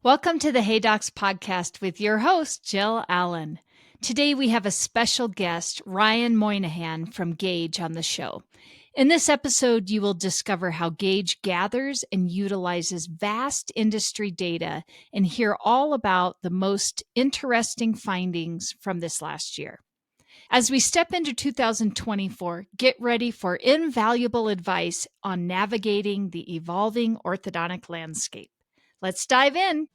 Welcome to the Hey Docs podcast with your host, Jill Allen. Today we have a special guest, Ryan Moynihan from Gaidge, on the show. In this episode, you will discover how Gaidge gathers and utilizes vast industry data and hear all about the most interesting findings from this last year. As we step into 2024, get ready for invaluable advice on navigating the evolving orthodontic landscape. Let's dive in.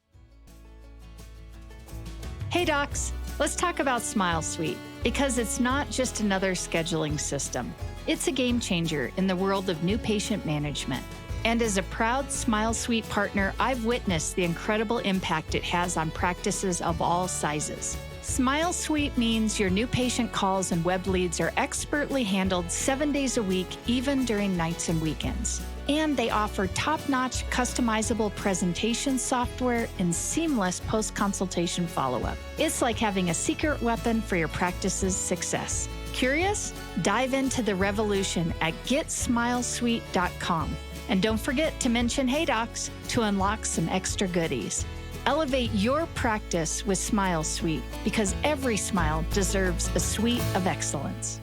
Hey docs, let's talk about Smile Suite, because it's not just another scheduling system. It's a game changer in the world of new patient management. And as a proud Smile Suite partner, I've witnessed the incredible impact it has on practices of all sizes. Smile Suite means your new patient calls and web leads are expertly handled 7 days a week, even during nights and weekends. And they offer top-notch customizable presentation software and seamless post-consultation follow-up. It's like having a secret weapon for your practice's success. Curious? Dive into the revolution at getsmilesuite.com. And don't forget to mention Hey Docs to unlock some extra goodies. Elevate your practice with Smile Suite, because every smile deserves a suite of excellence.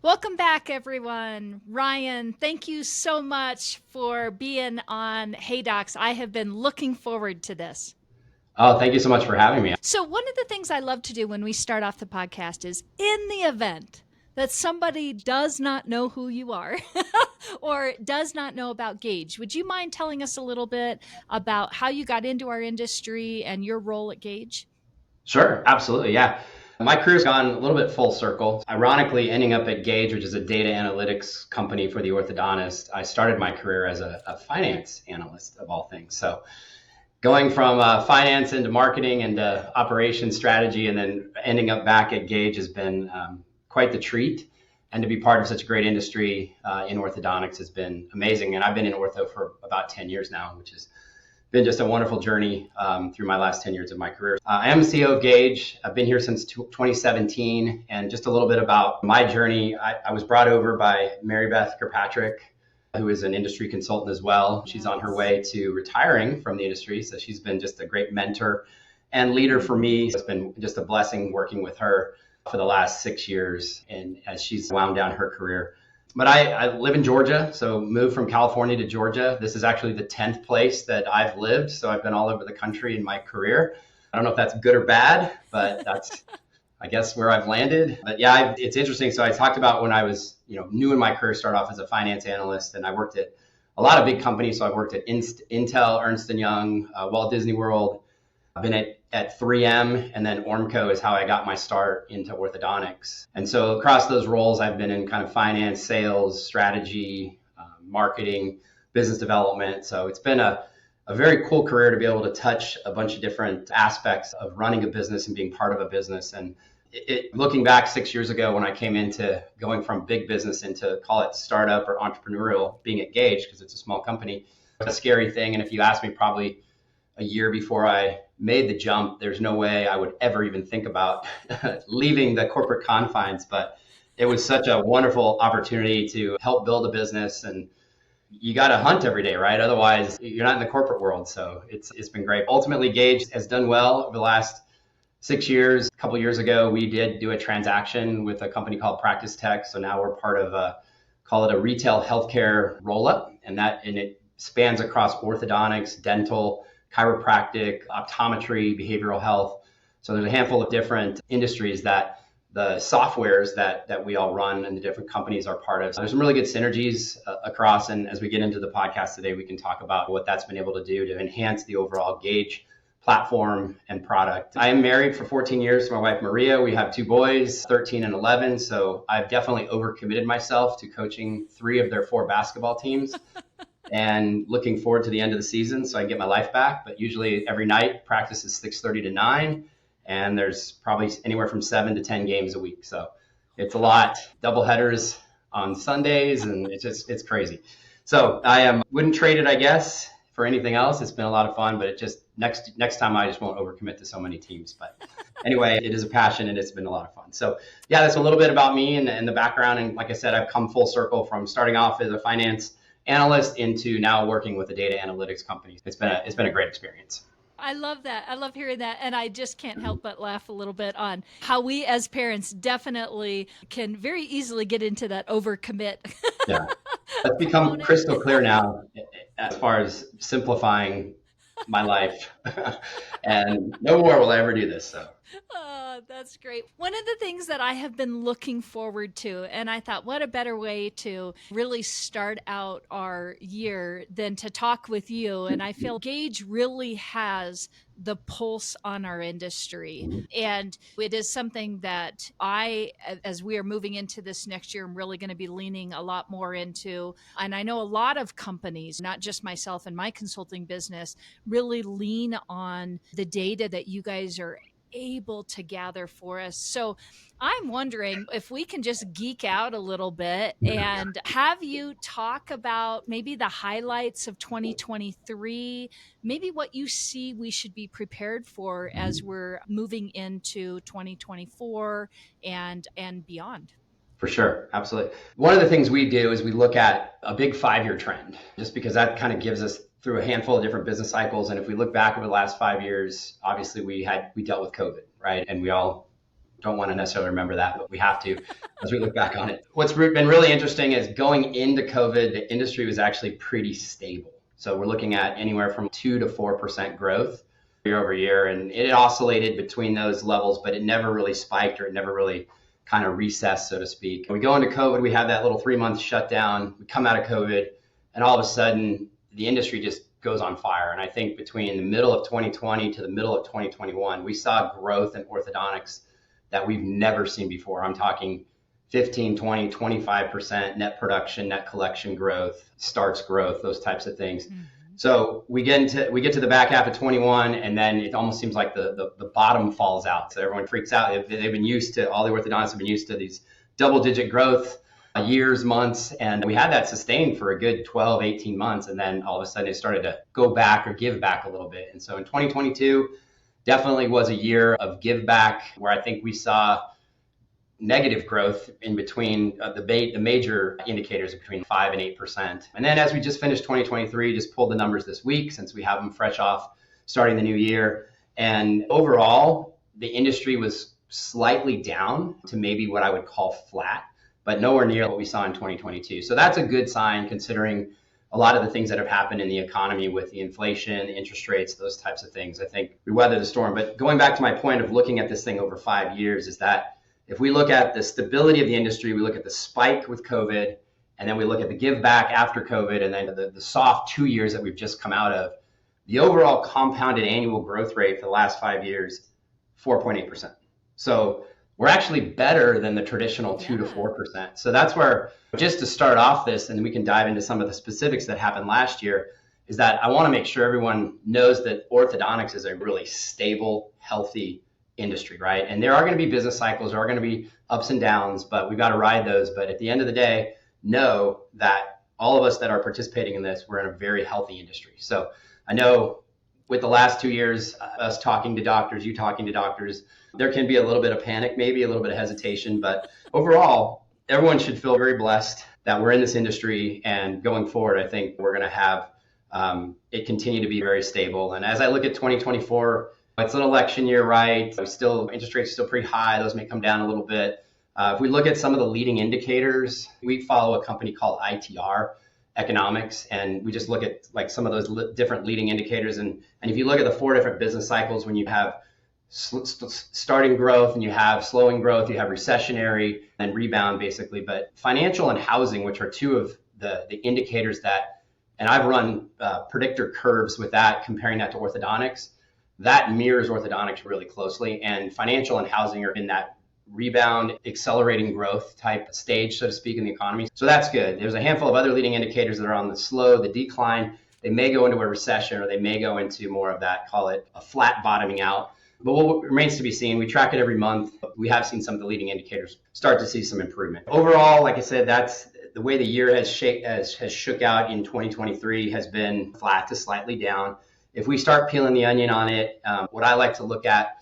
Welcome back, everyone. Ryan, thank you so much for being on Hey Docs. I have been looking forward to this. Oh, thank you so much for having me. So one of the things I love to do when we start off the podcast is, in the event that somebody does not know who you are or does not know about Gaidge, would you mind telling us a little bit about how you got into our industry and your role at Gaidge? Sure, absolutely, yeah. My career's gone a little bit full circle. Ironically, ending up at Gaidge, which is a data analytics company for the orthodontist, I started my career as a finance analyst, of all things. So going from finance into marketing into operations strategy, and then ending up back at Gaidge has been quite the treat. And to be part of such a great industry in orthodontics has been amazing. And I've been in ortho for about 10 years now, which has been just a wonderful journey through my last 10 years of my career. I am the CEO of Gaidge. I've been here since 2017. And just a little bit about my journey, I was brought over by Mary Beth Kirkpatrick, who is an industry consultant as well. She's on her way to retiring from the industry. So she's been just a great mentor and leader for me. It's been just a blessing working with her for the last 6 years, and as she's wound down her career. But I live in Georgia, so moved from California to Georgia. This is actually the 10th place that I've lived, so I've been all over the country in my career. I don't know if that's good or bad, but that's, I guess, where I've landed. But yeah, it's interesting. So I talked about when I was new in my career, started off as a finance analyst, and I worked at a lot of big companies. So I worked at Intel, Ernst & Young, Walt Disney World. I've been at 3M, and then Ormco is how I got my start into orthodontics. And so across those roles, I've been in kind of finance, sales, strategy, marketing, business development. So it's been a very cool career to be able to touch a bunch of different aspects of running a business and being part of a business. And looking back 6 years ago when I came into going from big business into, call it startup or entrepreneurial, being at Gaidge, because it's a small company, it's a scary thing. And if you asked me probably a year before I made the jump, there's no way I would ever even think about leaving the corporate confines. But it was such a wonderful opportunity to help build a business, and you got to hunt every day, right? Otherwise, you're not in the corporate world. So it's been great. Ultimately, Gaidge has done well over the last 6 years. A couple of years ago, we did do a transaction with a company called Practice Tech. So now we're part of call it a retail healthcare roll-up, and it spans across orthodontics, dental, chiropractic, optometry, behavioral health. So there's a handful of different industries that the softwares that we all run and the different companies are part of. So there's some really good synergies across. And as we get into the podcast today, we can talk about what that's been able to do to enhance the overall Gaidge platform and product. I am married for 14 years to my wife, Maria. We have 2 boys, 13 and 11. So I've definitely overcommitted myself to coaching 3 of their 4 basketball teams. And looking forward to the end of the season so I can get my life back. But usually every night practice is 6:30 to 9, and there's probably anywhere from 7 to 10 games a week. So it's a lot. Double headers on Sundays, and it's crazy. So wouldn't trade it, I guess, for anything else. It's been a lot of fun, but it just next time I just won't overcommit to so many teams. But anyway, it is a passion and it's been a lot of fun. So yeah, that's a little bit about me and the background. And like I said, I've come full circle from starting off as a finance analyst into now working with a data analytics company. It's been a great experience. I love that. I love hearing that. And I just can't help but laugh a little bit on how we as parents definitely can very easily get into that overcommit. Yeah. It's become crystal clear now as far as simplifying my life. And no more will I ever do this. So. Oh, that's great. One of the things that I have been looking forward to, and I thought, what a better way to really start out our year than to talk with you. And I feel Gaidge really has the pulse on our industry. And it is something that as we are moving into this next year, I'm really going to be leaning a lot more into. And I know a lot of companies, not just myself and my consulting business, really lean on the data that you guys are able to gather for us. So I'm wondering if we can just geek out a little bit and have you talk about maybe the highlights of 2023, maybe what you see we should be prepared for as we're moving into 2024 and beyond. For sure. Absolutely. One of the things we do is we look at a big 5-year trend, just because that kind of gives us through a handful of different business cycles. And if we look back over the last 5 years, obviously we dealt with COVID, right? And we all don't want to necessarily remember that, but we have to as we look back on it. What's been really interesting is going into COVID, the industry was actually pretty stable. So we're looking at anywhere from 2 to 4% growth year over year. And it oscillated between those levels, but it never really spiked, or it never really kind of recessed, so to speak. We go into COVID, we have that little 3-month shutdown. We come out of COVID, and all of a sudden, the industry just goes on fire. And I think between the middle of 2020 to the middle of 2021, we saw growth in orthodontics that we've never seen before. I'm talking 15, 20, 25% net production, net collection growth, starts growth, those types of things. Mm-hmm. So we get to the back half of 21, and then it almost seems like the bottom falls out. So everyone freaks out. They've been used to, all the orthodontists have been used to these double-digit growth years, months, and we had that sustained for a good 12, 18 months, and then all of a sudden it started to go back or give back a little bit. And so in 2022, definitely was a year of give back, where I think we saw negative growth in between the major indicators of between 5 and 8%. And then as we just finished 2023, just pulled the numbers this week since we have them fresh off starting the new year. And overall, the industry was slightly down to maybe what I would call flat, but nowhere near what we saw in 2022. So that's a good sign, considering a lot of the things that have happened in the economy with the inflation, the interest rates, those types of things. I think we weathered the storm. But going back to my point of looking at this thing over 5 years, is that if we look at the stability of the industry, we look at the spike with COVID, and then we look at the give back after COVID, and then the soft 2 years that we've just come out of, the overall compounded annual growth rate for the last 5 years, 4.8%. So we're actually better than the traditional 2 to 4%. So that's where, just to start off this, and we can dive into some of the specifics that happened last year, is that I want to make sure everyone knows that orthodontics is a really stable, healthy industry, right? And there are going to be business cycles, there are going to be ups and downs, but we've got to ride those. But at the end of the day, know that all of us that are participating in this, we're in a very healthy industry. So I know with the last 2 years, us talking to doctors, you talking to doctors, there can be a little bit of panic, maybe a little bit of hesitation, but overall, everyone should feel very blessed that we're in this industry. And going forward, I think we're going to have it continue to be very stable. And as I look at 2024, it's an election year, right? Interest rates are still pretty high. Those may come down a little bit. If we look at some of the leading indicators, we follow a company called ITR Economics, and we just look at like some of those different leading indicators. And if you look at the 4 different business cycles, when you have starting growth and you have slowing growth, you have recessionary and rebound, basically. But financial and housing, which are 2 of the indicators that, and I've run predictor curves with that, comparing that to orthodontics, that mirrors orthodontics really closely. And financial and housing are in that rebound, accelerating growth type stage, so to speak, in the economy. So that's good. There's a handful of other leading indicators that are on the decline. They may go into a recession, or they may go into more of that, call it a flat bottoming out. But what remains to be seen, we track it every month. We have seen some of the leading indicators start to see some improvement. Overall, like I said, that's the way the year has shook out in 2023, has been flat to slightly down. If we start peeling the onion on it, what I like to look at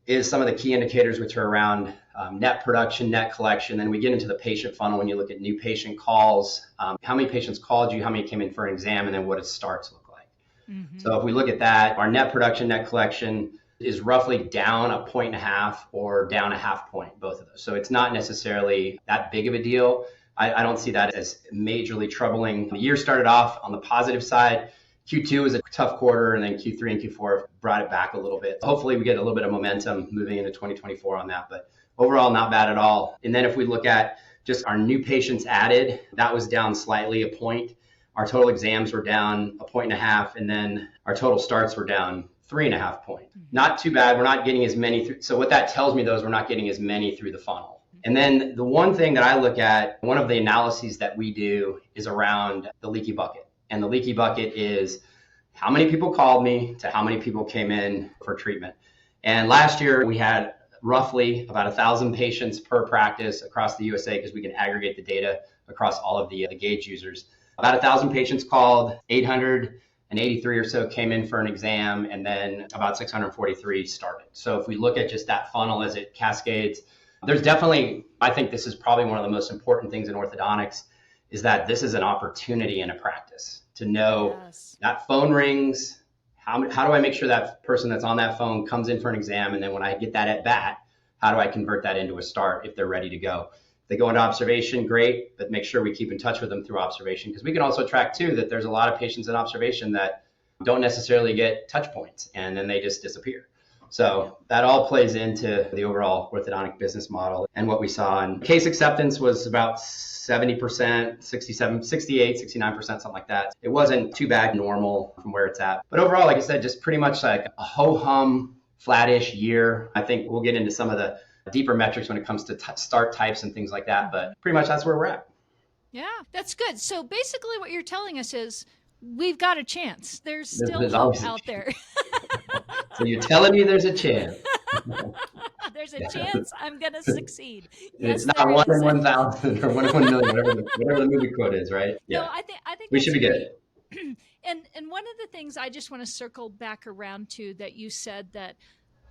is some of the key indicators, which are around net production, net collection. Then we get into the patient funnel when you look at new patient calls, how many patients called you, how many came in for an exam, and then what does starts look like. So if we look at that, our net production, net collection is roughly down 1.5 points or down 0.5 points, both of those. So it's not necessarily that big of a deal. I don't see that as majorly troubling. The year started off on the positive side. Q2 was a tough quarter, and then Q3 and Q4 brought it back a little bit. Hopefully we get a little bit of momentum moving into 2024 on that, but overall, not bad at all. And then if we look at just our new patients added, that was down slightly 1 point. Our total exams were down 1.5 points, and then our total starts were down 3.5 points. Not too bad. We're not getting as many through. So what that tells me, though, is we're not getting as many through the funnel. And then the one thing that I look at, one of the analyses that we do is around the leaky bucket. And the leaky bucket is how many people called me to how many people came in for treatment. And last year we had roughly about 1,000 patients per practice across the USA, because we can aggregate the data across all of the Gaidge users. About 1,000 patients called, 883 or so came in for an exam, and then about 643 started. So if we look at just that funnel as it cascades, there's definitely, I think this is probably one of the most important things in orthodontics, is that this is an opportunity in a practice to know that phone rings. How do I make sure that person that's on that phone comes in for an exam? And then when I get that at bat, how do I convert that into a start if they're ready to go? If they go into observation, great, but make sure we keep in touch with them through observation, because we can also track too that there's a lot of patients in observation that don't necessarily get touch points and then they just disappear. So that all plays into the overall orthodontic business model. And what we saw in case acceptance was about 70%, 67, 68, 69%, something like that. It wasn't too bad normal from where it's at. But overall, like I said, just pretty much like a ho-hum, flattish year. I think we'll get into some of the deeper metrics when it comes to start types and things like that. But pretty much that's where we're at. Yeah, that's good. So basically what you're telling us is we've got a chance. There's still There's hope out there. So you're telling me there's a chance. There's a chance I'm going to succeed. It's Yes, not 1 there in is. 1,000 or 1 in 1 million, whatever the movie quote is, right? No, I think we that's should be good. great. And one of the things I just want to circle back around to that you said that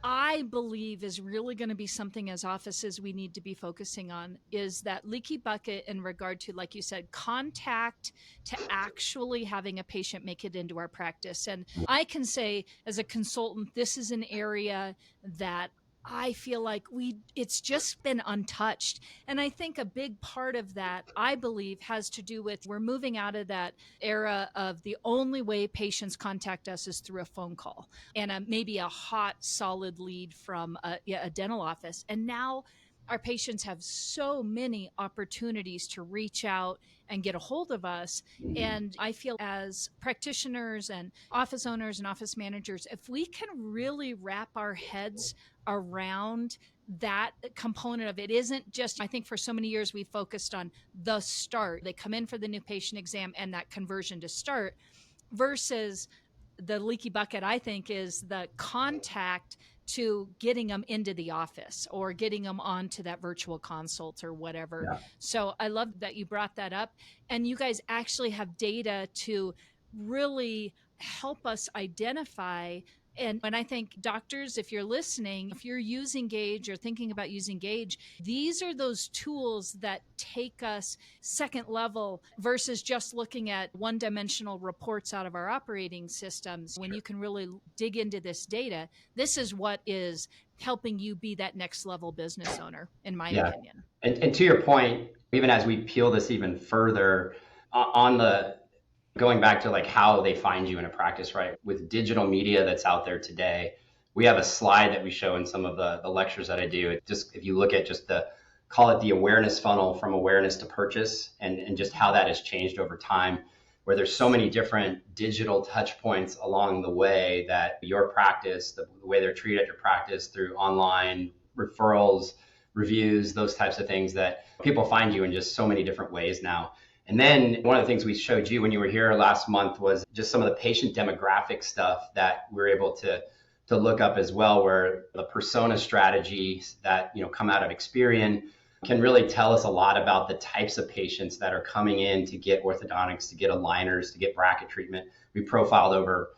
I believe is really going to be something as offices we need to be focusing on is that leaky bucket in regard to, like you said, contact to actually having a patient make it into our practice. And I can say as a consultant, this is an area that I feel like it's just been untouched. And I think a big part of that, I believe, has to do with we're moving out of that era of the only way patients contact us is through a phone call and maybe a hot, solid lead from a dental office. And now our patients have so many opportunities to reach out and get a hold of us. And I feel as practitioners and office owners and office managers, if we can really wrap our heads around that component of it, isn't just, I think for so many years we focused on the start. They come in for the new patient exam and that conversion to start versus the leaky bucket, I think, is the contact to getting them into the office or getting them onto that virtual consult or whatever. Yeah. So I love that you brought that up. And you guys actually have data to really help us identify. And I think doctors, if you're listening, if you're using Gaidge or thinking about using Gaidge, these are those tools that take us second level versus just looking at one-dimensional reports out of our operating systems. When you can really dig into this data, this is what is helping you be that next level business owner, in my opinion. And to your point, even as we peel this even further on the going back to like how they find you in a practice, right? With digital media that's out there today, we have a slide that we show in some of the lectures that I do. It just, if you look at just call it the awareness funnel from awareness to purchase and just how that has changed over time, where there's so many different digital touch points along the way that your practice, the way they're treated at your practice through online referrals, reviews, those types of things, that people find you in just so many different ways now. And then one of the things we showed you when you were here last month was just some of the patient demographic stuff that we're able to look up as well, where the persona strategies that come out of Experian can really tell us a lot about the types of patients that are coming in to get orthodontics, to get aligners, to get bracket treatment. We profiled over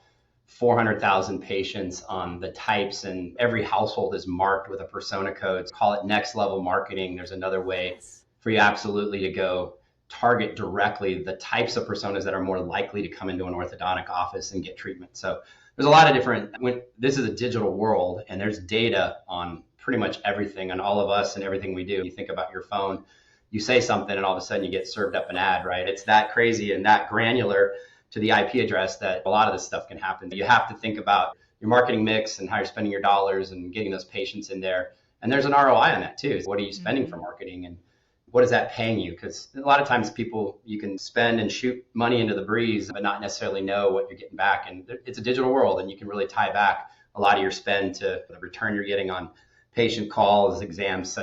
400,000 patients on the types, and every household is marked with a persona code. Call it next level marketing. There's another way for you absolutely to go target directly the types of personas that are more likely to come into an orthodontic office and get treatment. So there's a lot of different, this is a digital world and there's data on pretty much everything on all of us and everything we do. You think about your phone, you say something and all of a sudden you get served up an ad, right? It's that crazy and that granular to the IP address that a lot of this stuff can happen. You have to think about your marketing mix and how you're spending your dollars and getting those patients in there. And there's an ROI on that too. What are you spending for marketing and what is that paying you? Because a lot of times you can spend and shoot money into the breeze, but not necessarily know what you're getting back. And it's a digital world and you can really tie back a lot of your spend to the return you're getting on patient calls, exams,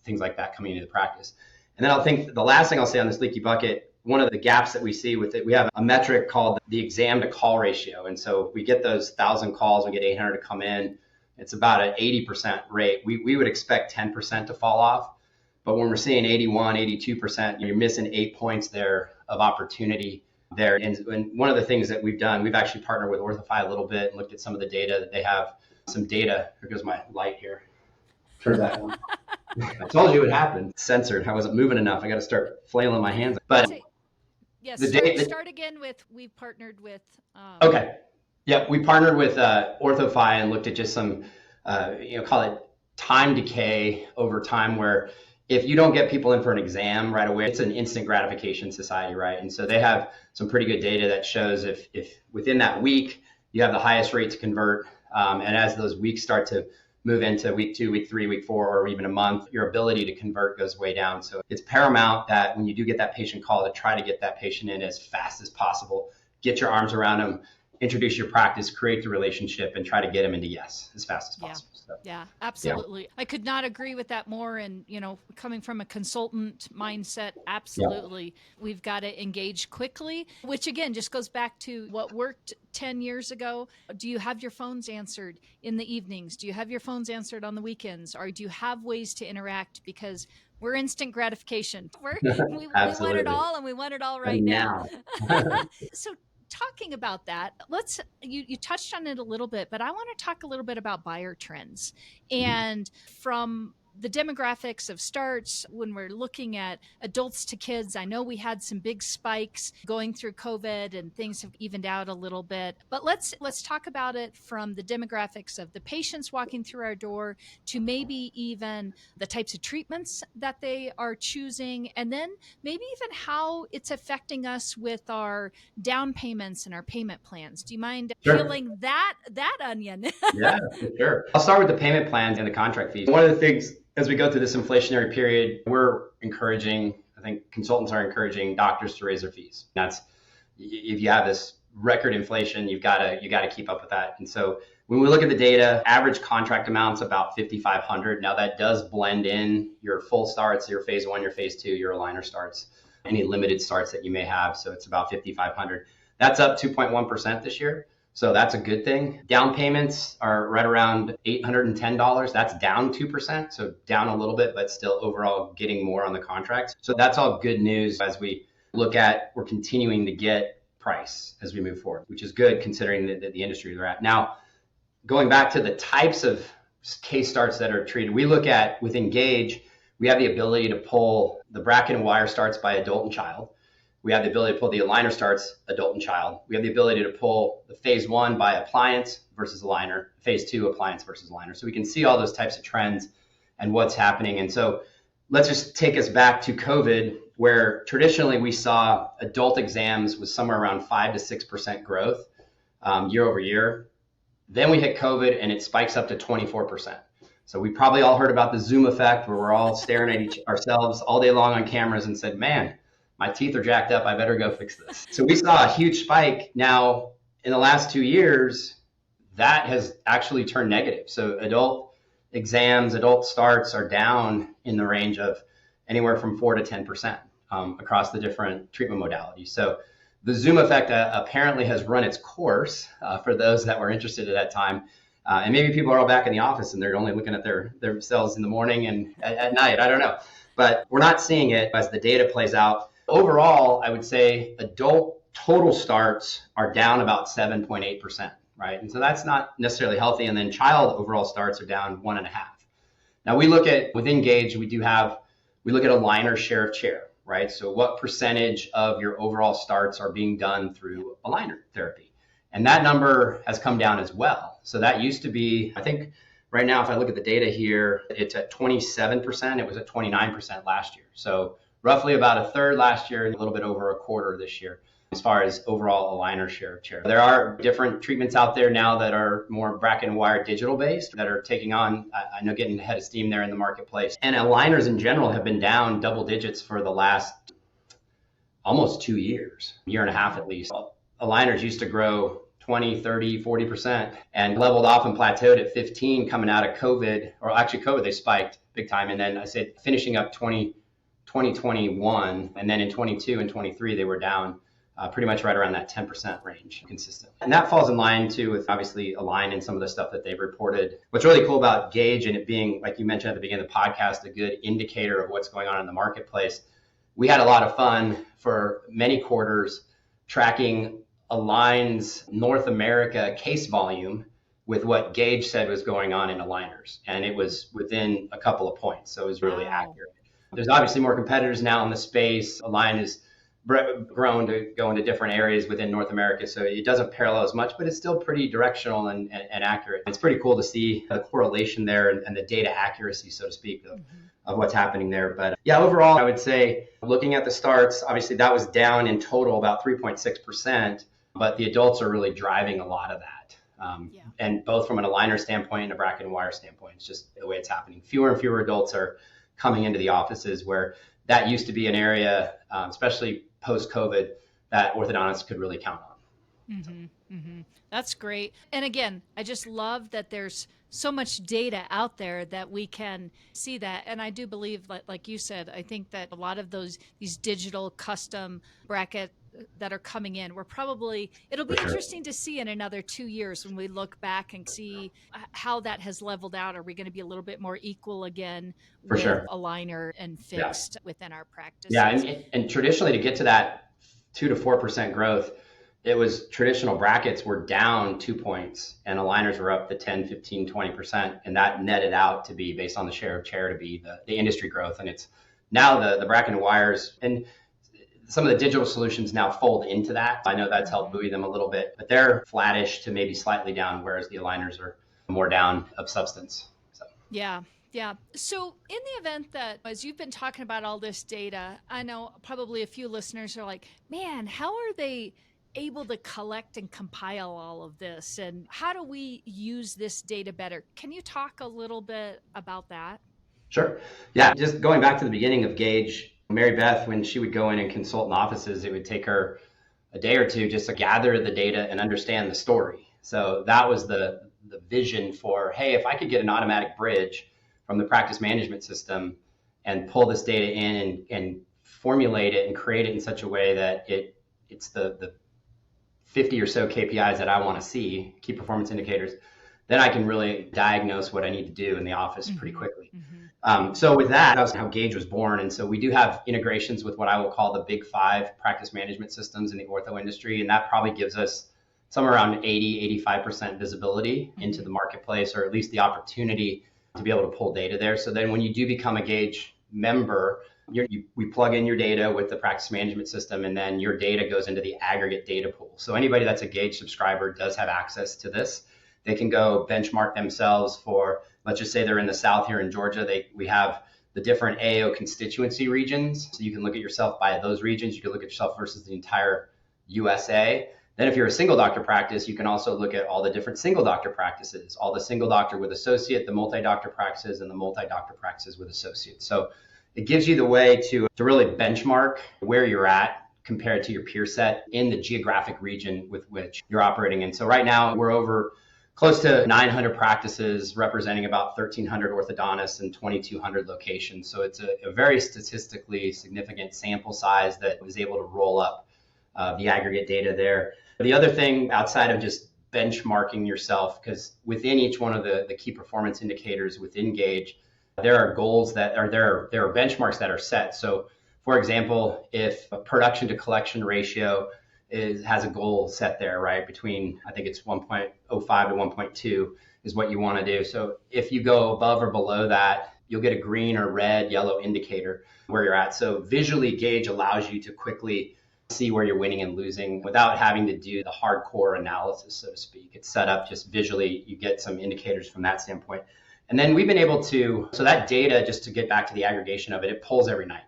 things like that coming into the practice. And then I think the last thing I'll say on this leaky bucket, one of the gaps that we see with it, we have a metric called the exam to call ratio. And so we get those 1,000 calls, we get 800 to come in. It's about an 80% rate. We would expect 10% to fall off. But when we're seeing 81, 82%, you're missing 8 points there of opportunity there. And one of the things that we've done, we've actually partnered with Orthofy a little bit and looked at some of the data that they have. Some data, here goes my light here. Turn that on. I told you it happened. Censored. I wasn't moving enough. I got to start flailing my hands. But yes, start again with, we've partnered with. Okay. Yeah, we partnered with Orthofy and looked at just some, call it time decay over time, where if you don't get people in for an exam right away, it's an instant gratification society, right? And so they have some pretty good data that shows if within that week, you have the highest rate to convert. And as those weeks start to move into week 2, week 3, week 4, or even a month, your ability to convert goes way down. So it's paramount that when you do get that patient call, to try to get that patient in as fast as possible, get your arms around them, introduce your practice, create the relationship, and try to get them into yes as fast as possible. So, yeah, absolutely. Yeah. I could not agree with that more. And, coming from a consultant mindset, absolutely. Yeah. We've got to engage quickly, which again, just goes back to what worked 10 years ago. Do you have your phones answered in the evenings? Do you have your phones answered on the weekends? Or do you have ways to interact? Because we're instant gratification. We want it all, and we want it all right now. So talking about that, you touched on it a little bit, but I want to talk a little bit about buyer trends. And from the demographics of starts, when we're looking at adults to kids, I know we had some big spikes going through COVID and things have evened out a little bit, but let's talk about it from the demographics of the patients walking through our door to maybe even the types of treatments that they are choosing, and then maybe even how it's affecting us with our down payments and our payment plans. Do you mind peeling that onion? Yeah, for sure. I'll start with the payment plans and the contract fees. One of the things as we go through this inflationary period, we're encouraging, I think consultants are encouraging doctors to raise their fees. That's, if you have this record inflation, you got to keep up with that. And so when we look at the data, average contract amounts about $5,500. Now that does blend in your full starts, your phase 1, your phase 2, your aligner starts, any limited starts that you may have. So it's about $5,500. That's up 2.1% this year. So that's a good thing. Down payments are right around $810. That's down 2%. So down a little bit, but still overall getting more on the contracts. So that's all good news as we look at, we're continuing to get price as we move forward, which is good considering the industry we're at. Now, going back to the types of case starts that are treated, we look at within Gaidge, we have the ability to pull the bracket and wire starts by adult and child. We have the ability to pull the aligner starts, adult and child. We have the ability to pull the phase 1 by appliance versus aligner, phase 2 appliance versus aligner. So we can see all those types of trends and what's happening. And so let's just take us back to COVID, where traditionally we saw adult exams was somewhere around 5 to 6% growth year over year. Then we hit COVID and it spikes up to 24%. So we probably all heard about the Zoom effect, where we're all staring at ourselves all day long on cameras and said, man, my teeth are jacked up. I better go fix this. So we saw a huge spike. Now, in the last 2 years, that has actually turned negative. So adult exams, adult starts are down in the range of anywhere from 4 to 10% across the different treatment modalities. So the Zoom effect apparently has run its course for those that were interested at that time. And maybe people are all back in the office and they're only looking at themselves in the morning and at night. I don't know. But we're not seeing it as the data plays out. Overall, I would say adult total starts are down about 7.8%, right? And so that's not necessarily healthy. And then child overall starts are down 1.5. Now we look at, within Gaidge, we look at aligner share of chair, right? So what percentage of your overall starts are being done through aligner therapy? And that number has come down as well. So that used to be, I think right now, if I look at the data here, it's at 27%. It was at 29% last year. So roughly about a third last year and a little bit over a quarter this year as far as overall aligner share of chair. There are different treatments out there now that are more bracket and wire digital based that are taking on, I know, getting ahead of steam there in the marketplace. And aligners in general have been down double digits for the last almost 2 years, year and a half at least. Aligners used to grow 20, 30, 40% and leveled off and plateaued at 15 coming out of COVID, or actually COVID, they spiked big time. And then I said finishing up 2021, and then in 22 and 23, they were down pretty much right around that 10% range consistently. And that falls in line too with obviously Align and some of the stuff that they've reported. What's really cool about Gaidge and it being, like you mentioned at the beginning of the podcast, a good indicator of what's going on in the marketplace. We had a lot of fun for many quarters tracking Align's North America case volume with what Gaidge said was going on in aligners. And it was within a couple of points. So it was really accurate. There's obviously more competitors now in the space. Align has grown to go into different areas within North America. So it doesn't parallel as much, but it's still pretty directional and accurate. It's pretty cool to see the correlation there and the data accuracy, so to speak, of what's happening there. But yeah, overall, I would say looking at the starts, obviously that was down in total about 3.6%, but the adults are really driving a lot of that. And both from an aligner standpoint and a bracket and wire standpoint, it's just the way it's happening. Fewer and fewer adults are coming into the offices where that used to be an area, especially post-COVID, that orthodontists could really count on. That's great. And again, I just love that there's so much data out there that we can see that. And I do believe, like you said, I think that a lot of these digital custom bracket that are coming in, it'll be interesting to see in another 2 years when we look back and see how that has leveled out. Are we going to be a little bit more equal again with aligner and fixed within our practices? Yeah, and traditionally to get to that 2 to 4% growth, it was traditional brackets were down 2 points and aligners were up to 10, 15, 20%. And that netted out to be, based on the share of chair, to be the industry growth. And it's now the bracket and wires and some of the digital solutions now fold into that. I know that's helped buoy them a little bit, but they're flattish to maybe slightly down, whereas the aligners are more down of substance. So. Yeah. So in the event that, as you've been talking about all this data, I know probably a few listeners are like, man, how are they able to collect and compile all of this? And how do we use this data better? Can you talk a little bit about that? Sure. Yeah. Just going back to the beginning of Gaidge, Mary Beth, when she would go in and consult in offices, it would take her a day or two just to gather the data and understand the story. So that was the vision for, hey, if I could get an automatic bridge from the practice management system and pull this data in and formulate it and create it in such a way that it's the 50 or so KPIs that I want to see, key performance indicators, then I can really diagnose what I need to do in the office pretty quickly. So with that was how Gaidge was born. And so we do have integrations with what I will call the big 5 practice management systems in the ortho industry. And that probably gives us somewhere around 80, 85% visibility into the marketplace, or at least the opportunity to be able to pull data there. So then when you do become a Gaidge member, we plug in your data with the practice management system, and then your data goes into the aggregate data pool. So anybody that's a Gaidge subscriber does have access to this. They can go benchmark themselves for, let's just say they're in the South here in Georgia. We have the different AO constituency regions. So you can look at yourself by those regions. You can look at yourself versus the entire USA. Then if you're a single doctor practice, you can also look at all the different single doctor practices, all the single doctor with associate, the multi-doctor practices, and the multi-doctor practices with associate. So it gives you the way to really benchmark where you're at compared to your peer set in the geographic region with which you're operating in. So right now we're over close to 900 practices representing about 1,300 orthodontists and 2,200 locations. So it's a very statistically significant sample size that was able to roll up the aggregate data there. The other thing outside of just benchmarking yourself, because within each one of the key performance indicators within Gaidge, there are goals that are there are benchmarks that are set. So for example, if a production to collection ratio has a goal set there, right? Between, I think it's 1.05 to 1.2 is what you want to do. So if you go above or below that, you'll get a green or red, yellow indicator where you're at. So visually, Gaidge allows you to quickly see where you're winning and losing without having to do the hardcore analysis, so to speak. It's set up just visually. You get some indicators from that standpoint. And then we've been able to, so that data, just to get back to the aggregation of it, it pulls every night.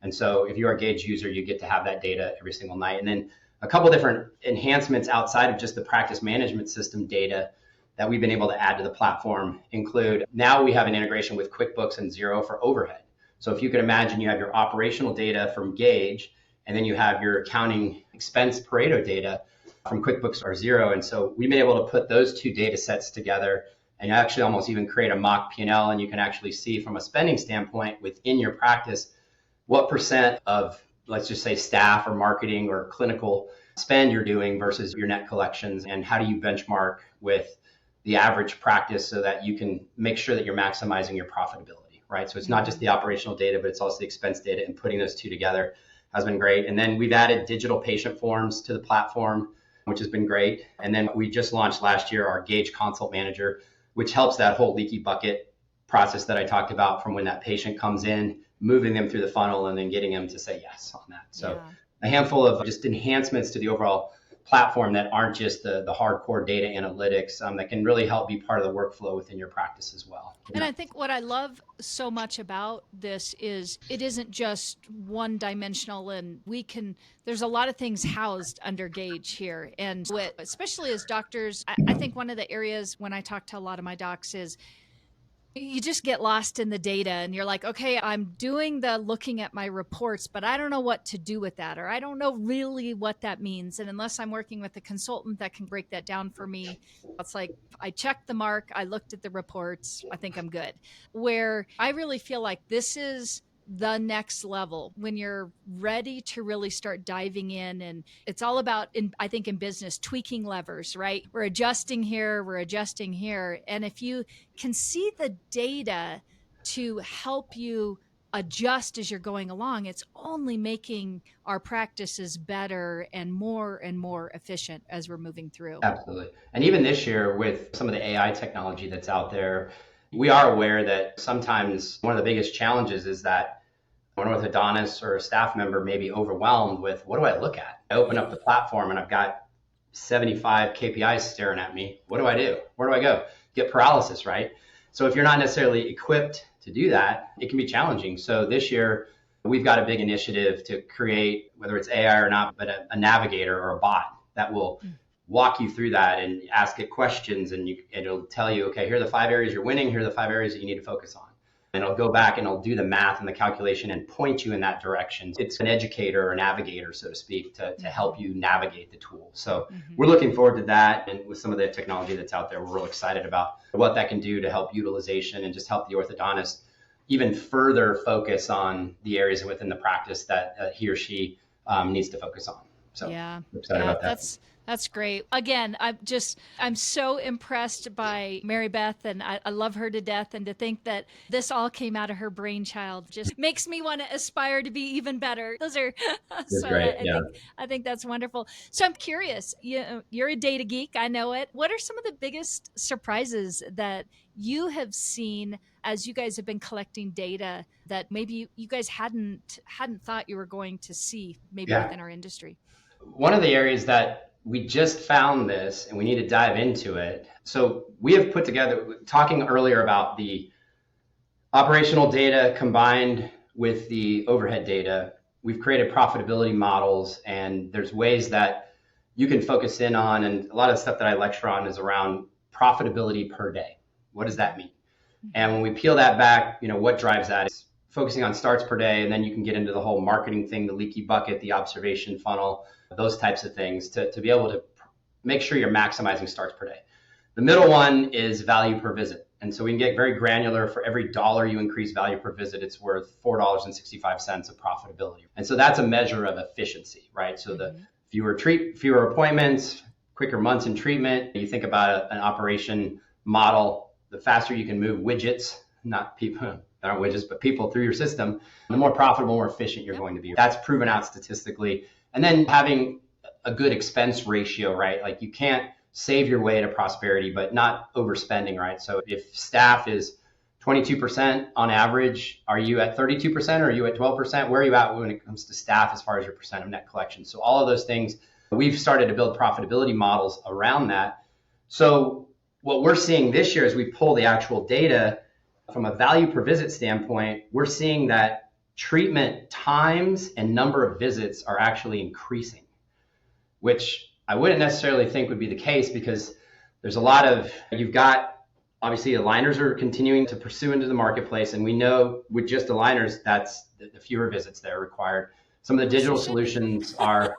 And so if you're a Gaidge user, you get to have that data every single night. And then a couple different enhancements outside of just the practice management system data that we've been able to add to the platform include, now we have an integration with QuickBooks and Xero for overhead. So if you could imagine, you have your operational data from Gaidge, and then you have your accounting expense Pareto data from QuickBooks or Xero. And so we've been able to put those two data sets together and actually almost even create a mock P&L. And you can actually see from a spending standpoint within your practice, what percent of, let's just say, staff or marketing or clinical spend you're doing versus your net collections, and how do you benchmark with the average practice so that you can make sure that you're maximizing your profitability, right? So it's not just the operational data, but it's also the expense data, and putting those two together has been great. And then we've added digital patient forms to the platform, which has been great. And then we just launched last year our Gaidge Consult Manager, which helps that whole leaky bucket process that I talked about, from when that patient comes in, moving them through the funnel and then getting them to say yes on that. So a handful of just enhancements to the overall platform that aren't just the hardcore data analytics, that can really help be part of the workflow within your practice as well. And I think what I love so much about this is it isn't just one dimensional, and there's a lot of things housed under Gaidge here. And especially as doctors, I think one of the areas when I talk to a lot of my docs is you just get lost in the data, and you're like, okay, I'm doing the looking at my reports, but I don't know what to do with that, or I don't know really what that means. And unless I'm working with a consultant that can break that down for me, it's like, I checked the mark, I looked at the reports, I think I'm good. Where I really feel like this is the next level when you're ready to really start diving in. And it's all about, I think in business, tweaking levers, right? We're adjusting here. And if you can see the data to help you adjust as you're going along, it's only making our practices better and more efficient as we're moving through. Absolutely. And even this year, with some of the AI technology that's out there, we are aware that sometimes one of the biggest challenges is that an orthodontist or a staff member may be overwhelmed with, what do I look at? I open up the platform and I've got 75 KPIs staring at me. What do I do? Where do I go? Get paralysis, right? So if you're not necessarily equipped to do that, it can be challenging. So this year, we've got a big initiative to create, whether it's AI or not, but a navigator or a bot that will walk you through that and ask it questions, and it'll tell you, okay, here are the 5 areas you're winning, here are the 5 areas that you need to focus on. And it'll go back and it'll do the math and the calculation and point you in that direction. It's an educator or navigator, so to speak, to help you navigate the tool. So we're looking forward to that. And with some of the technology that's out there, we're real excited about what that can do to help utilization and just help the orthodontist even further focus on the areas within the practice that he or she needs to focus on. So I'm excited about that. That's great. Again, I'm so impressed by Mary Beth, and I love her to death. And to think that this all came out of her brainchild just makes me want to aspire to be even better. Those are so great. I think that's wonderful. So I'm curious, you're a data geek. I know it. What are some of the biggest surprises that you have seen as you guys have been collecting data that maybe you guys hadn't thought you were going to see within our industry? One of the areas that we just found this, and we need to dive into it. So we have put together, talking earlier about the operational data combined with the overhead data, we've created profitability models, and there's ways that you can focus in on, and a lot of the stuff that I lecture on is around profitability per day. What does that mean? And when we peel that back, what drives that? It's focusing on starts per day, and then you can get into the whole marketing thing, the leaky bucket, the observation funnel, those types of things to be able to make sure you're maximizing starts per day. The middle one is value per visit. And so we can get very granular. For every $1 you increase value per visit, it's worth $4.65 of profitability. And so that's a measure of efficiency, right? So the fewer appointments, quicker months in treatment. You think about an operation model, the faster you can move widgets, not people, that aren't widgets, but people through your system, the more profitable, more efficient you're going to be. That's proven out statistically. And then having a good expense ratio, right? Like you can't save your way to prosperity, but not overspending, right? So if staff is 22% on average, are you at 32% or are you at 12%? Where are you at when it comes to staff as far as your percent of net collection? So all of those things, we've started to build profitability models around that. So what we're seeing this year as we pull the actual data from a value per visit standpoint, we're seeing that treatment times and number of visits are actually increasing, which I wouldn't necessarily think would be the case because there's a lot of, you've got, obviously aligners are continuing to pursue into the marketplace. And we know with just aligners, that's the fewer visits that are required. Some of the digital solutions are,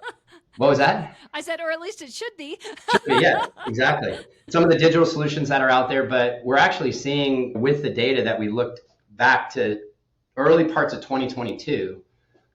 what was that? I said, or at least it should be. Should be, yeah, exactly. Some of the digital solutions that are out there, but we're actually seeing with the data that we looked back to early parts of 2022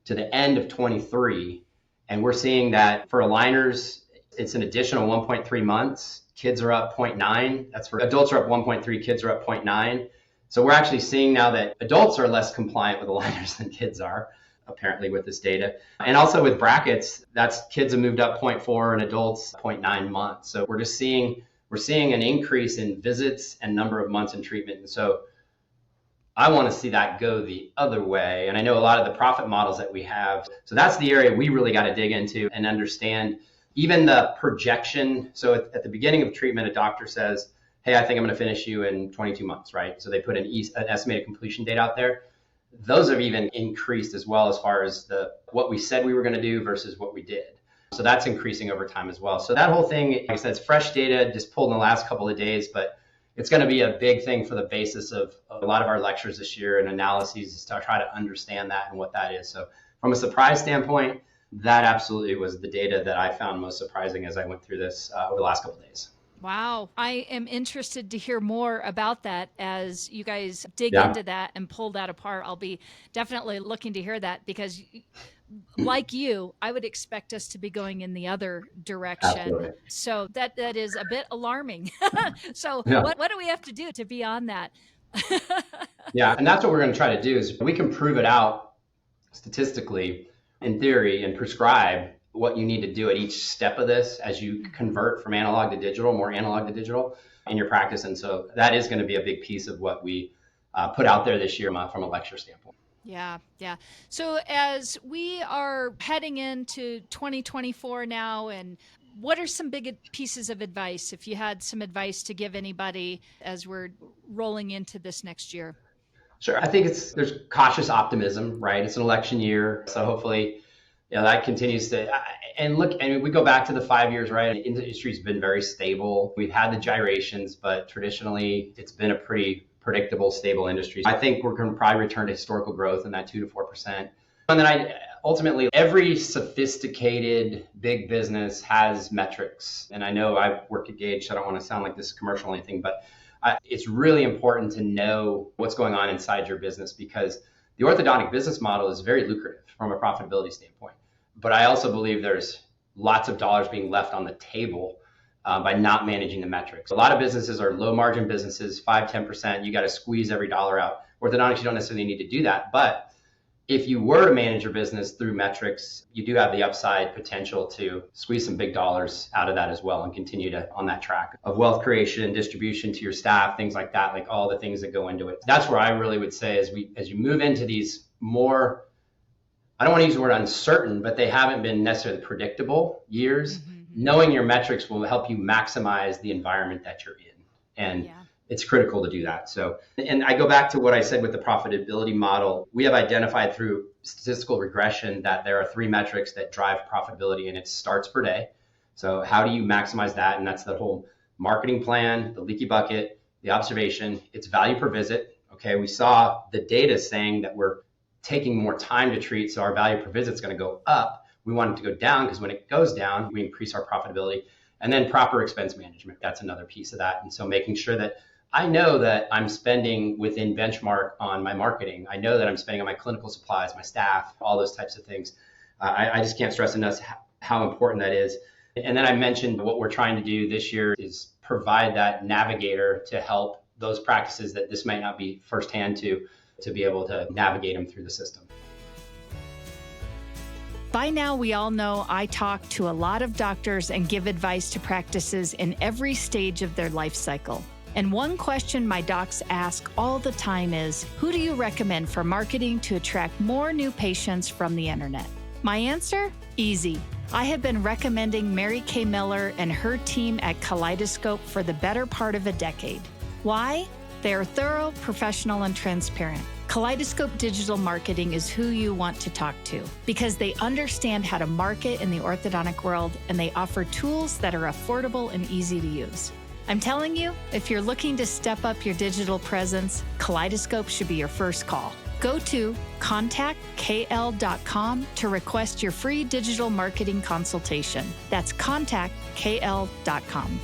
to the end of 23. And we're seeing that for aligners, it's an additional 1.3 months. Kids are up 0.9. That's for adults are up 1.3, kids are up 0.9. So we're actually seeing now that adults are less compliant with aligners than kids are, apparently with this data. And also with brackets, that's kids have moved up 0.4 and adults 0.9 months. So we're seeing an increase in visits and number of months in treatment. And so I want to see that go the other way. And I know a lot of the profit models that we have. So that's the area we really got to dig into and understand even the projection. So at the beginning of treatment, a doctor says, hey, I think I'm going to finish you in 22 months, right? So they put an estimated completion date out there. Those have even increased as well as far as what we said we were going to do versus what we did. So that's increasing over time as well. So that whole thing, like I said, it's fresh data just pulled in the last couple of days, but it's going to be a big thing for the basis of a lot of our lectures this year and analyses is to try to understand that and what that is. So from a surprise standpoint, that absolutely was the data that I found most surprising as I went through this over the last couple of days. Wow. I am interested to hear more about that as you guys dig into that and pull that apart. I'll be definitely looking to hear that because like you, I would expect us to be going in the other direction. Absolutely. So that is a bit alarming. So what do we have to do to be on that? Yeah. And that's what we're going to try to do is we can prove it out statistically in theory and prescribe what you need to do at each step of this as you convert from analog to digital, more analog to digital in your practice. And so that is going to be a big piece of what we put out there this year from a lecture standpoint. Yeah. So as we are heading into 2024 now, and what are some big pieces of advice, if you had some advice to give anybody as we're rolling into this next year? Sure. I think there's cautious optimism, right? It's an election year. So hopefully, that continues to, and look, and we go back to the 5 years, right? The industry's been very stable. We've had the gyrations, but traditionally it's been a pretty predictable, stable industry. I think we're going to probably return to historical growth in that 2 to 4%. And then ultimately, every sophisticated big business has metrics. And I know I work at Gaidge, so I don't want to sound like this is commercial or anything, but it's really important to know what's going on inside your business because the orthodontic business model is very lucrative from a profitability standpoint. But I also believe there's lots of dollars being left on the table by not managing the metrics. A lot of businesses are low margin businesses, 5-10%. You got to squeeze every dollar out. Orthodontics, you don't necessarily need to do that. But if you were to manage your business through metrics, you do have the upside potential to squeeze some big dollars out of that as well and continue on that track of wealth creation, distribution to your staff, things like that, like all the things that go into it. That's where I really would say as you move into these more, I don't want to use the word uncertain, but they haven't been necessarily predictable years. Mm-hmm. Knowing your metrics will help you maximize the environment that you're in. And it's critical to do that. So, and I go back to what I said with the profitability model. We have identified through statistical regression that there are 3 metrics that drive profitability, and it's starts per day. So how do you maximize that? And that's the whole marketing plan, the leaky bucket, the observation, it's value per visit. Okay, we saw the data saying that we're taking more time to treat, so our value per visit is going to go up. We want it to go down because when it goes down, we increase our profitability. And then proper expense management, that's another piece of that. And so making sure that I know that I'm spending within benchmark on my marketing. I know that I'm spending on my clinical supplies, my staff, all those types of things. I just can't stress enough how important that is. And then I mentioned what we're trying to do this year is provide that navigator to help those practices that this might not be firsthand to be able to navigate them through the system. By now, we all know I talk to a lot of doctors and give advice to practices in every stage of their life cycle. And one question my docs ask all the time is, who do you recommend for marketing to attract more new patients from the internet? My answer? Easy. I have been recommending Mary Kay Miller and her team at Kaleidoscope for the better part of a decade. Why? They are thorough, professional, and transparent. Kaleidoscope Digital Marketing is who you want to talk to because they understand how to market in the orthodontic world and they offer tools that are affordable and easy to use. I'm telling you, if you're looking to step up your digital presence, Kaleidoscope should be your first call. Go to contactkl.com to request your free digital marketing consultation. That's contactkl.com.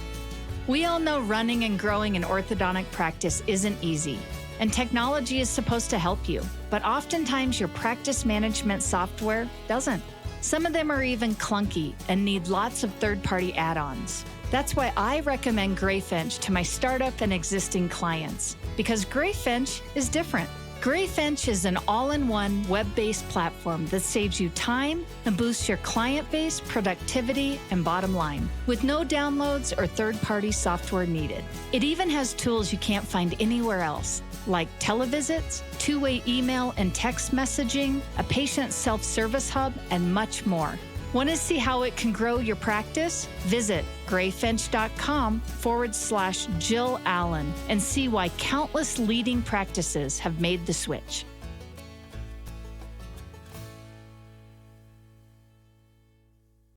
We all know running and growing an orthodontic practice isn't easy, and technology is supposed to help you, but oftentimes your practice management software doesn't. Some of them are even clunky and need lots of third-party add-ons. That's why I recommend Greyfinch to my startup and existing clients, because Greyfinch is different. Greyfinch is an all-in-one web-based platform that saves you time and boosts your client base, productivity, and bottom line, with no downloads or third-party software needed. It even has tools you can't find anywhere else, like televisits, two-way email and text messaging, a patient self-service hub, and much more. Want to see how it can grow your practice? Visit greyfinch.com/Jill Allen and see why countless leading practices have made the switch.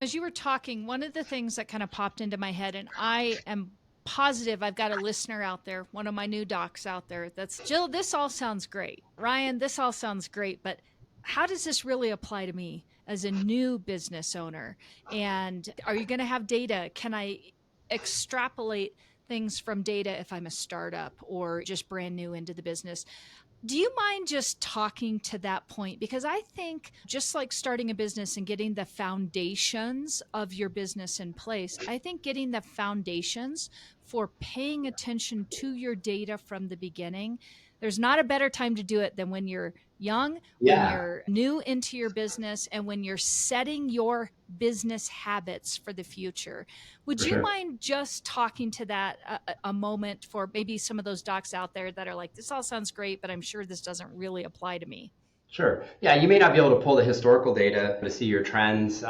As you were talking, one of the things that kind of popped into my head, and I am positive I've got a listener out there, one of my new docs out there, that's, Jill, this all sounds great. Ryan, this all sounds great, but how does this really apply to me as a new business owner? And are you going to have data? Can I extrapolate things from data if I'm a startup or just brand new into the business? Do you mind just talking to that point? Because I think just like starting a business and getting the foundations of your business in place, I think getting the foundations for paying attention to your data from the beginning, there's not a better time to do it than when you're young, when you're new into your business, and when you're setting your business habits for the future. Would you mind just talking to that a moment for maybe some of those docs out there that are like, this all sounds great, but I'm sure this doesn't really apply to me? Sure. Yeah, you may not be able to pull the historical data to see your trends.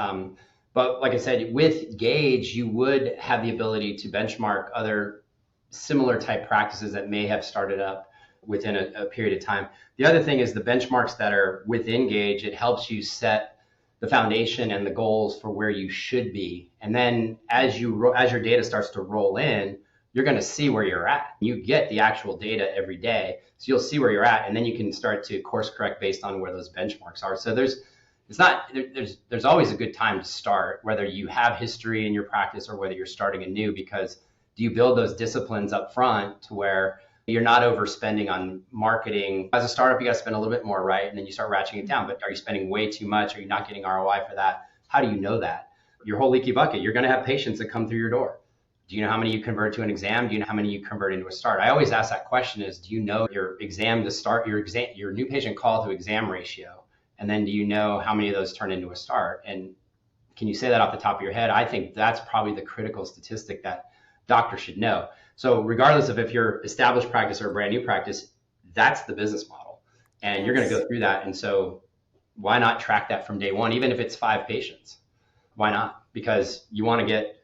But like I said, with Gaidge, you would have the ability to benchmark other similar type practices that may have started up within a period of time. The other thing is the benchmarks that are within Gaidge, it helps you set the foundation and the goals for where you should be. And then as your data starts to roll in, you're going to see where you're at. You get the actual data every day. So you'll see where you're at, and then you can start to course correct based on where those benchmarks are. So there's always a good time to start, whether you have history in your practice or whether you're starting anew, because do you build those disciplines up front to where you're not overspending on marketing? As a startup, you got to spend a little bit more, right? And then you start ratcheting it down. But are you spending way too much? Are you not getting ROI for that? How do you know that? Your whole leaky bucket, you're going to have patients that come through your door. Do you know how many you convert to an exam? Do you know how many you convert into a start? I always ask that question is, do you know your exam to start, your new patient call to exam ratio? And then do you know how many of those turn into a start? And can you say that off the top of your head? I think that's probably the critical statistic that doctors should know. So regardless of if you're established practice or a brand new practice, that's the business model. And you're going to go through that. And so why not track that from day one, even if it's 5 patients? Why not? Because you want to get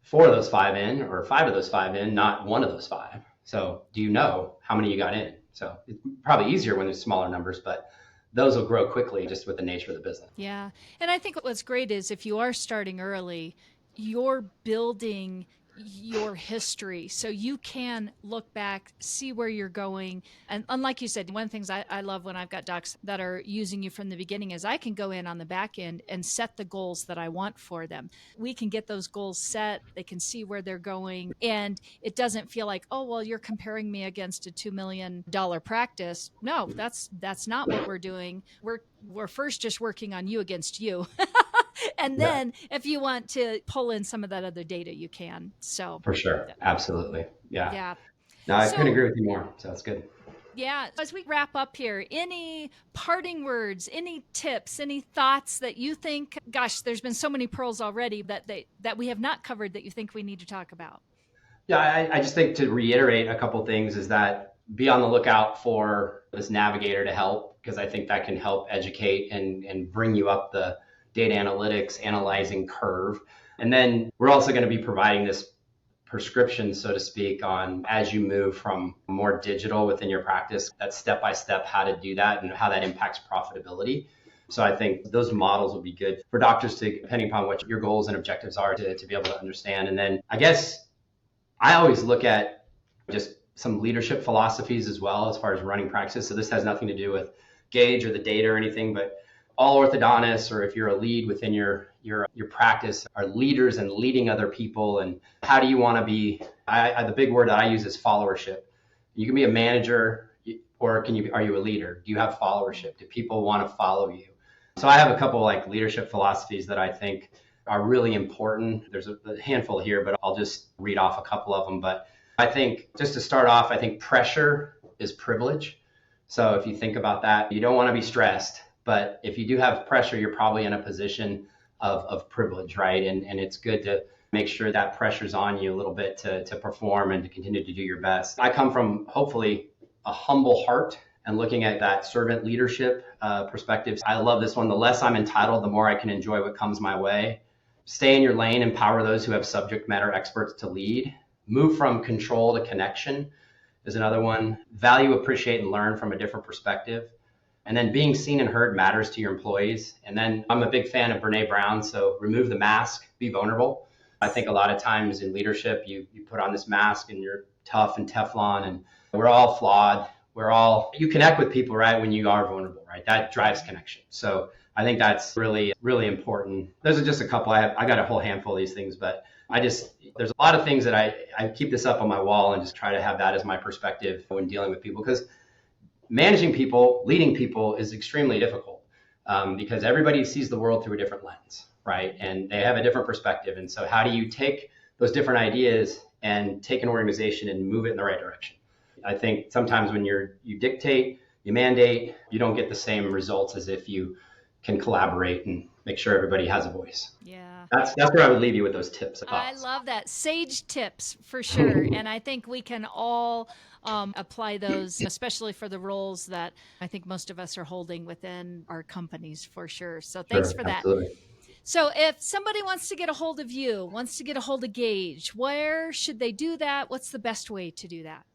4 of those 5 in or 5 of those 5 in, not 1 of those 5. So do you know how many you got in? So it's probably easier when there's smaller numbers, but those will grow quickly just with the nature of the business. Yeah. And I think what's great is if you are starting early, you're building your history so you can look back, see where you're going. And unlike you said, one of the things I love when I've got docs that are using you from the beginning is I can go in on the back end and set the goals that I want for them. We can get those goals set. They can see where they're going. And it doesn't feel like, oh, well, you're comparing me against a $2 million practice. No, that's not what we're doing. We're first just working on you against you. And then if you want to pull in some of that other data, you can. So for sure. Absolutely. Yeah. Yeah. No, I couldn't agree with you more. So that's good. Yeah. As we wrap up here, any parting words, any tips, any thoughts that you think, gosh, there's been so many pearls already that we have not covered that you think we need to talk about? Yeah, I just think to reiterate a couple things is that be on the lookout for this navigator to help, because I think that can help educate and bring you up the data analytics, analyzing curve. And then we're also going to be providing this prescription, so to speak, on as you move from more digital within your practice, that step by step how to do that and how that impacts profitability. So I think those models will be good for doctors to, depending upon what your goals and objectives are, to be able to understand. And then I guess I always look at just some leadership philosophies as well as far as running practices. So this has nothing to do with Gaidge or the data or anything, but all orthodontists, or if you're a lead within your practice, are leaders and leading other people. And how do you want to be? The big word that I use is followership. You can be a manager, or are you a leader? Do you have followership? Do people want to follow you? So I have a couple like leadership philosophies that I think are really important. There's a handful here, but I'll just read off a couple of them. But I think just to start off, I think pressure is privilege. So if you think about that, you don't want to be stressed, but if you do have pressure, you're probably in a position of privilege, right? And it's good to make sure that pressure's on you a little bit to perform and to continue to do your best. I come from hopefully a humble heart, and looking at that servant leadership perspective. I love this one. The less I'm entitled, the more I can enjoy what comes my way. Stay in your lane, empower those who have subject matter experts to lead. Move from control to connection is another one. Value, appreciate, and learn from a different perspective. And then being seen and heard matters to your employees. And then I'm a big fan of Brene Brown, so remove the mask, be vulnerable. I think a lot of times in leadership, you put on this mask and you're tough and Teflon, and we're all flawed. You connect with people, right, when you are vulnerable, right? That drives connection. So I think that's really, really important. Those are just a couple. I got a whole handful of these things, but there's a lot of things that I keep this up on my wall and just try to have that as my perspective when dealing with people, because managing people, leading people is extremely difficult because everybody sees the world through a different lens, right? And they have a different perspective. And so how do you take those different ideas and take an organization and move it in the right direction? I think sometimes when you dictate, you mandate, you don't get the same results as if you can collaborate and make sure everybody has a voice. Yeah. That's where I would leave you with those tips. I love that. Sage tips for sure. And I think we can all apply those, especially for the roles that I think most of us are holding within our companies for sure. So thanks for that. Absolutely. So if somebody wants to get a hold of you, wants to get a hold of Gaidge, where should they do that? What's the best way to do that?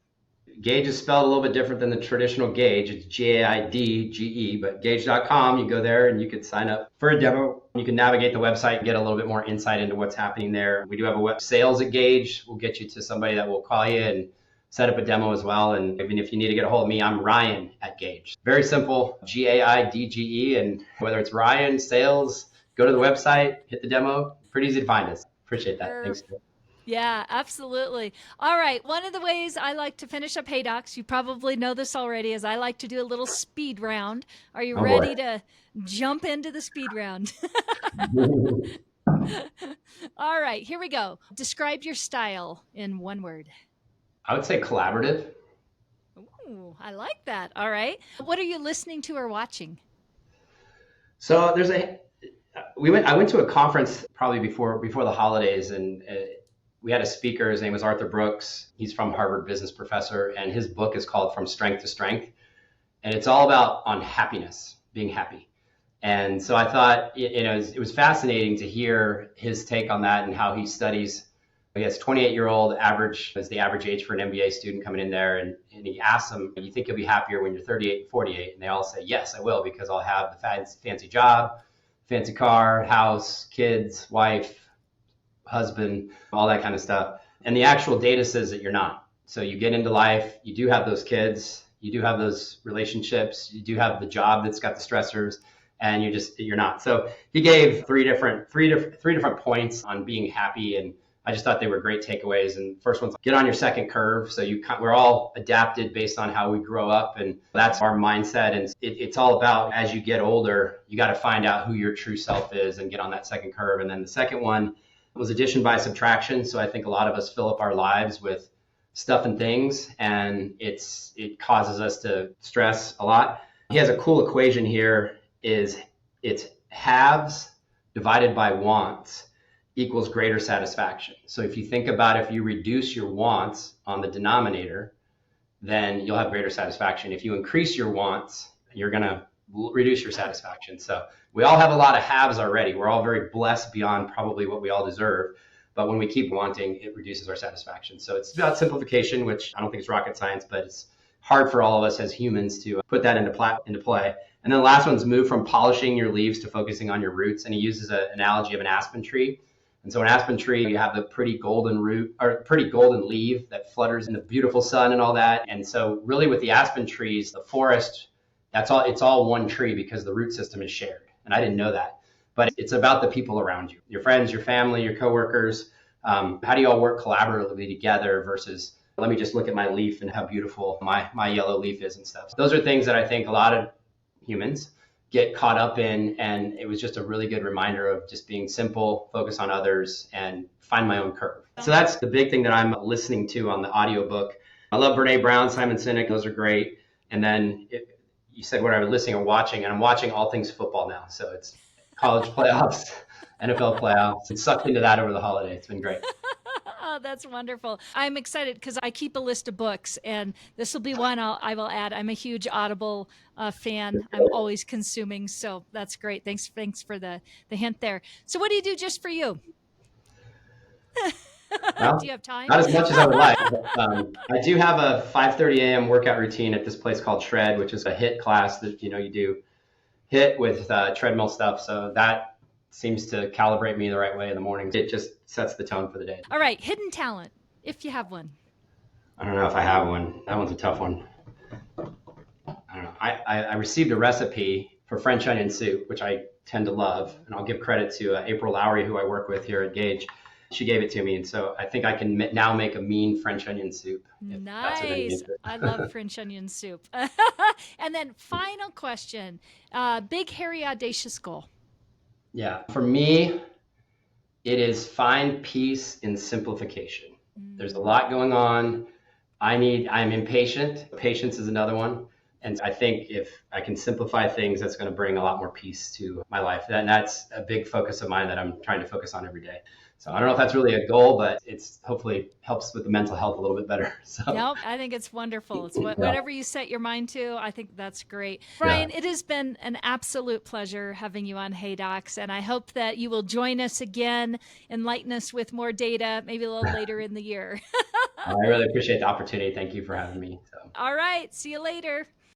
Gaidge is spelled a little bit different than the traditional Gaidge. It's Gaidge, but gaidge.com, you go there and you can sign up for a demo. You can navigate the website and get a little bit more insight into what's happening there. We do have a web sales at Gaidge. We'll get you to somebody that will call you and set up a demo as well. And even if you need to get a hold of me, I'm Ryan at Gaidge. Very simple, Gaidge. And whether it's Ryan, sales, go to the website, hit the demo. Pretty easy to find us. Appreciate that. Thanks. Yeah, absolutely. All right. One of the ways I like to finish up Hey Docs, you probably know this already, is I like to do a little speed round. Are you ready to jump into the speed round? All right, here we go. Describe your style in one word. I would say collaborative. Ooh, I like that. All right. What are you listening to or watching? So I went to a conference probably before the holidays, and we had a speaker. His name was Arthur Brooks. He's from Harvard, business professor, and his book is called From Strength to Strength. And it's all about on happiness, being happy. And so I thought, it was fascinating to hear his take on that and how he studies. He has 28-year-old average, is the average age for an MBA student coming in there. And he asks them, you think you'll be happier when you're 38 and 48? And they all say, yes, I will, because I'll have the fancy job, fancy car, house, kids, wife, husband, all that kind of stuff. And the actual data says that you're not. So you get into life, you do have those kids, you do have those relationships, you do have the job that's got the stressors, and you're not. So he gave three different points on being happy, and I just thought they were great takeaways. And first one's get on your second curve. So we're all adapted based on how we grow up, and that's our mindset. And it's all about, as you get older, you got to find out who your true self is and get on that second curve. And then the second one was addition by subtraction. So I think a lot of us fill up our lives with stuff and things, and it causes us to stress a lot. He has a cool equation here. It's haves divided by wants equals greater satisfaction. So if you think about, if you reduce your wants on the denominator, then you'll have greater satisfaction. If you increase your wants, you're going to reduce your satisfaction. So we all have a lot of haves already. We're all very blessed beyond probably what we all deserve. But when we keep wanting, it reduces our satisfaction. So it's about simplification, which I don't think is rocket science, but it's hard for all of us as humans to put that into play. And then the last one's move from polishing your leaves to focusing on your roots. And he uses an analogy of an aspen tree. And so an aspen tree, you have the pretty golden root or pretty golden leaf that flutters in the beautiful sun and all that. And so really with the aspen trees, the forest, it's all one tree because the root system is shared. And I didn't know that. But it's about the people around you, your friends, your family, your coworkers. How do you all work collaboratively together versus let me just look at my leaf and how beautiful my yellow leaf is and stuff. Those are things that I think a lot of humans get caught up in. And it was just a really good reminder of just being simple, focus on others, and find my own curve. So that's the big thing that I'm listening to on the audiobook. I love Brene Brown, Simon Sinek. Those are great. And then you said what I was listening or watching, and I'm watching all things football now. So it's college playoffs, NFL playoffs. It's sucked into that over the holiday. It's been great. Oh, that's wonderful. I'm excited because I keep a list of books, and this will be one I will add. I'm a huge Audible fan. I'm always consuming, so that's great. Thanks for the hint there. So what do you do just for you? Well, do you have time? Not as much as I would like. But, I do have a 5:30 a.m. workout routine at this place called Shred, which is a HIIT class that you do HIIT with treadmill stuff. So that seems to calibrate me the right way in the mornings. It just sets the tone for the day. All right, hidden talent, if you have one. I don't know if I have one. That one's a tough one. I don't know. I received a recipe for French onion soup, which I tend to love, and I'll give credit to April Lowry, who I work with here at Gaidge. She gave it to me, and so I think I can now make a mean French onion soup. Nice. I love French onion soup. And then final question, big, hairy, audacious goal. Yeah, for me, it is find peace in simplification. There's a lot going on. I'm impatient. Patience is another one. And I think if I can simplify things, that's going to bring a lot more peace to my life. And that's a big focus of mine that I'm trying to focus on every day. So I don't know if that's really a goal, but it's hopefully helps with the mental health a little bit better. So nope, I think it's wonderful. It's whatever you set your mind to. I think that's great. Brian, it has been an absolute pleasure having you on Hey Docs, and I hope that you will join us again, enlighten us with more data, maybe a little later in the year. I really appreciate the opportunity. Thank you for having me. So. All right. See you later.